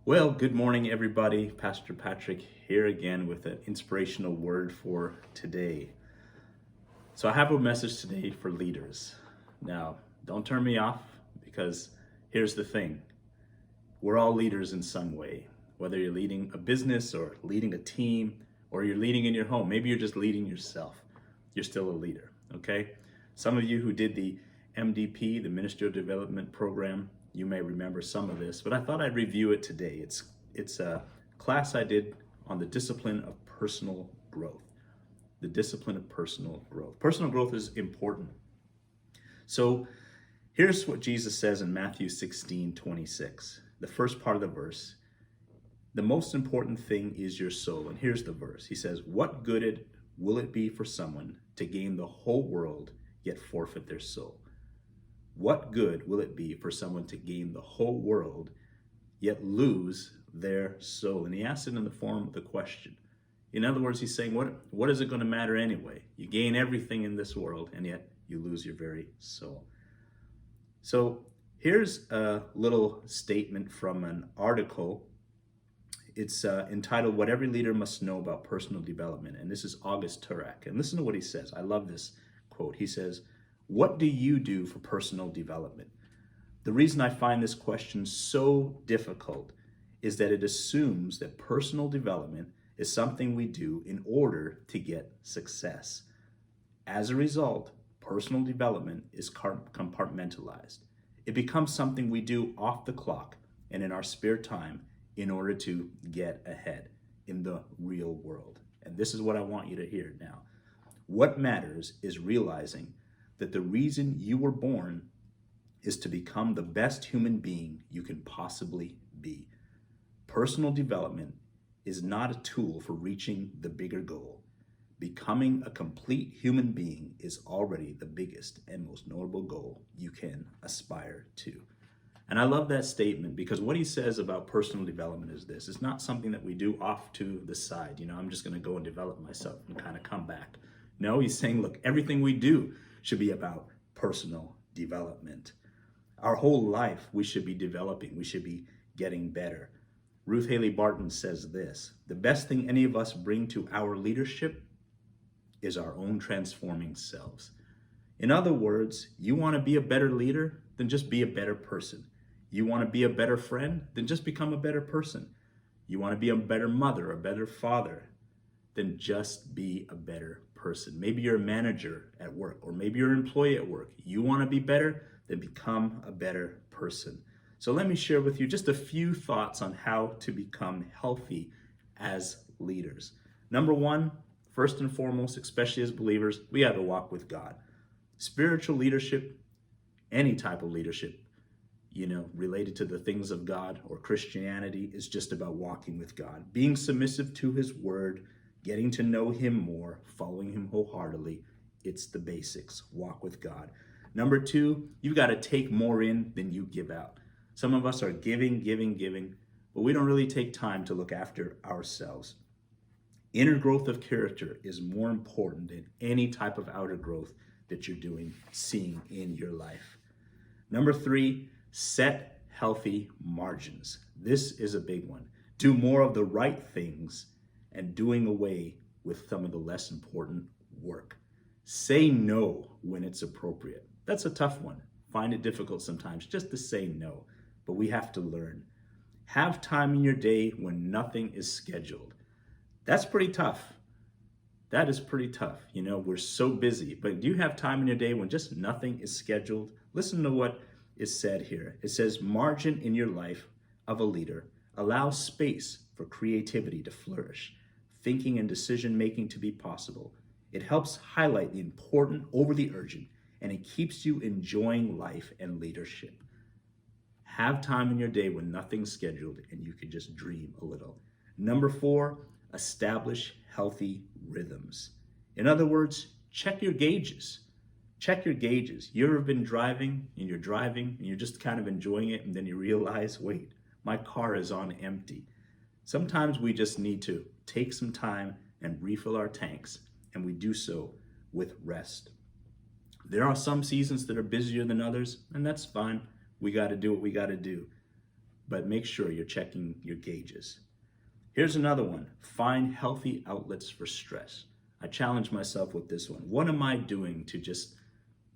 Well, good morning, everybody. Pastor Patrick here again with an inspirational word for today. So, I have a message today for leaders. Now, don't turn me off because here's the thing: we're all leaders in some way, whether you're leading a business or leading a team or you're leading in your home. Maybe you're just leading yourself. You're still a leader, okay? Some of you who did the MDP, the Ministerial Development Program, you may remember some of this, but I thought I'd review it today. It's a class I did on the discipline of personal growth. The discipline of personal growth. Personal growth is important. So here's what Jesus says in Matthew 16:26. The first part of the verse. The most important thing is your soul. And here's the verse. He says, "What good will it be for someone to gain the whole world yet forfeit their soul?" What good will it be for someone to gain the whole world yet lose their soul? And he asks it in the form of the question. In other words, he's saying, what is it going to matter anyway? You gain everything in this world and yet you lose your very soul. So here's a little statement from an article. It's entitled, "What Every Leader Must Know About Personal Development." And this is August Turak. And listen to what he says. I love this quote. He says, "What do you do for personal development?" The reason I find this question so difficult is that it assumes that personal development is something we do in order to get success. As a result, personal development is compartmentalized. It becomes something we do off the clock and in our spare time in order to get ahead in the real world. And this is what I want you to hear now. What matters is realizing that the reason you were born is to become the best human being you can possibly be. Personal development is not a tool for reaching the bigger goal. Becoming a complete human being is already the biggest and most notable goal you can aspire to. And I love that statement because what he says about personal development is this. It's not something that we do off to the side. I'm just going to go and develop myself and kind of come back. No, he's saying, look, everything we do should be about personal development. Our whole life, we should be developing. We should be getting better. Ruth Haley Barton says this: "The best thing any of us bring to our leadership is our own transforming selves." In other words, you want to be a better leader? Then just be a better person. You want to be a better friend? Then just become a better person. You want to be a better mother, a better father? Then just be a better person. Maybe you're a manager at work, or maybe you're an employee at work. You want to be better? Then become a better person. So let me share with you just a few thoughts on how to become healthy as leaders. Number one, first and foremost, especially as believers, we have to walk with God. Spiritual leadership, any type of leadership, related to the things of God or Christianity, is just about walking with God, being submissive to his word, getting to know him more, following him wholeheartedly. It's the basics. Walk with God. Number two, you've got to take more in than you give out. Some of us are giving, but we don't really take time to look after ourselves. Inner growth of character is more important than any type of outer growth that you're seeing in your life. Number three, set healthy margins. This is a big one. Do more of the right things and doing away with some of the less important work. Say no when it's appropriate. That's a tough one. Find it difficult sometimes just to say no, but we have to learn. Have time in your day when nothing is scheduled. That's pretty tough. That is pretty tough. We're so busy, but do you have time in your day when just nothing is scheduled? Listen to what is said here. It says, margin in your life of a leader allows space for creativity to flourish, thinking and decision-making to be possible. It helps highlight the important over the urgent, and it keeps you enjoying life and leadership. Have time in your day when nothing's scheduled and you can just dream a little. Number four, establish healthy rhythms. In other words, check your gauges. Check your gauges. You ever been driving and you're just kind of enjoying it, and then you realize, wait, my car is on empty. Sometimes we just need to take some time and refill our tanks, and we do so with rest. There are some seasons that are busier than others, and that's fine. We got to do what we got to do. but make sure you're checking your gauges. Here's another one. Find healthy outlets for stress. I challenge myself with this one. What am I doing to just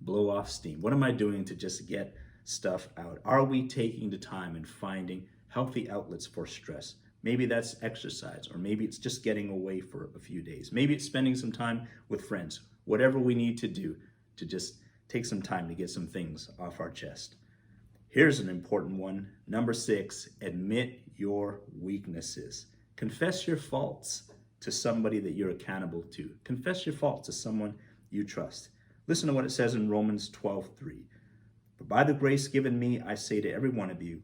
blow off steam? What am I doing to just get stuff out? Are we taking the time and finding healthy outlets for stress? Maybe that's exercise, or maybe it's just getting away for a few days. Maybe it's spending some time with friends. Whatever we need to do to just take some time to get some things off our chest. Here's an important one. Number 6, admit your weaknesses. Confess your faults to somebody that you're accountable to. Confess your faults to someone you trust. Listen to what it says in Romans 12:3. But by the grace given me, I say to every one of you,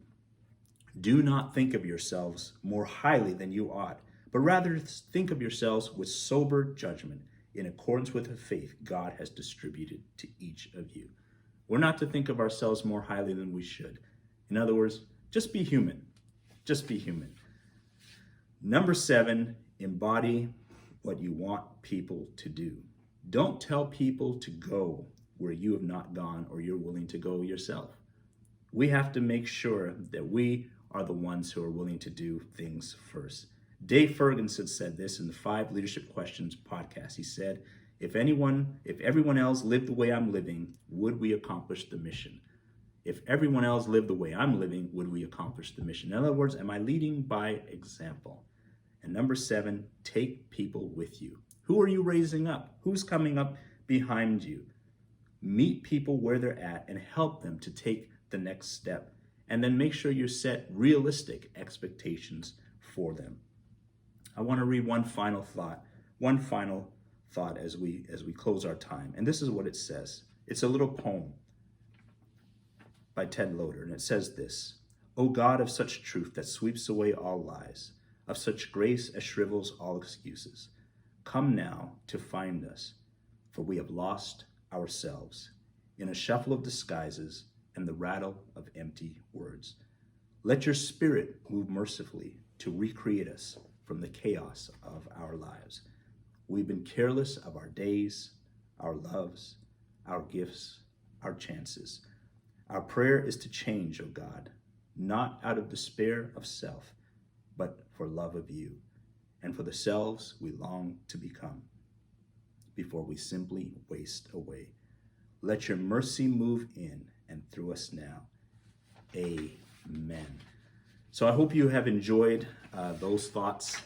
do not think of yourselves more highly than you ought, but rather think of yourselves with sober judgment in accordance with the faith God has distributed to each of you. We're not to think of ourselves more highly than we should. In other words, just be human. Just be human. Number 7, embody what you want people to do. Don't tell people to go where you have not gone or you're willing to go yourself. We have to make sure that we are the ones who are willing to do things first. Dave Ferguson said this in the 5 Leadership Questions podcast. He said, if everyone else lived the way I'm living, would we accomplish the mission? If everyone else lived the way I'm living, would we accomplish the mission? In other words, am I leading by example? And number 7, take people with you. Who are you raising up? Who's coming up behind you? Meet people where they're at and help them to take the next step. And then make sure you set realistic expectations for them. I want to read one final thought as we close our time. And this is what it says. It's a little poem by Ted Loder, and it says this: O God of such truth that sweeps away all lies, of such grace as shrivels all excuses, come now to find us, for we have lost ourselves in a shuffle of disguises and the rattle of empty words. Let your spirit move mercifully to recreate us from the chaos of our lives. We've been careless of our days, our loves, our gifts, our chances. Our prayer is to change, O God, not out of despair of self, but for love of you, and for the selves we long to become before we simply waste away. Let your mercy move in and through us now. Amen. So I hope you have enjoyed those thoughts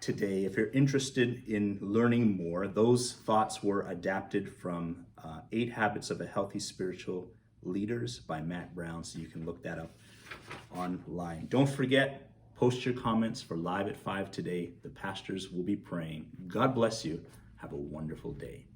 today. If you're interested in learning more, those thoughts were adapted from 8 Habits of a Healthy Spiritual Leaders by Matt Brown, so you can look that up online. Don't forget, post your comments for Live at 5 today. The pastors will be praying. God bless you. Have a wonderful day.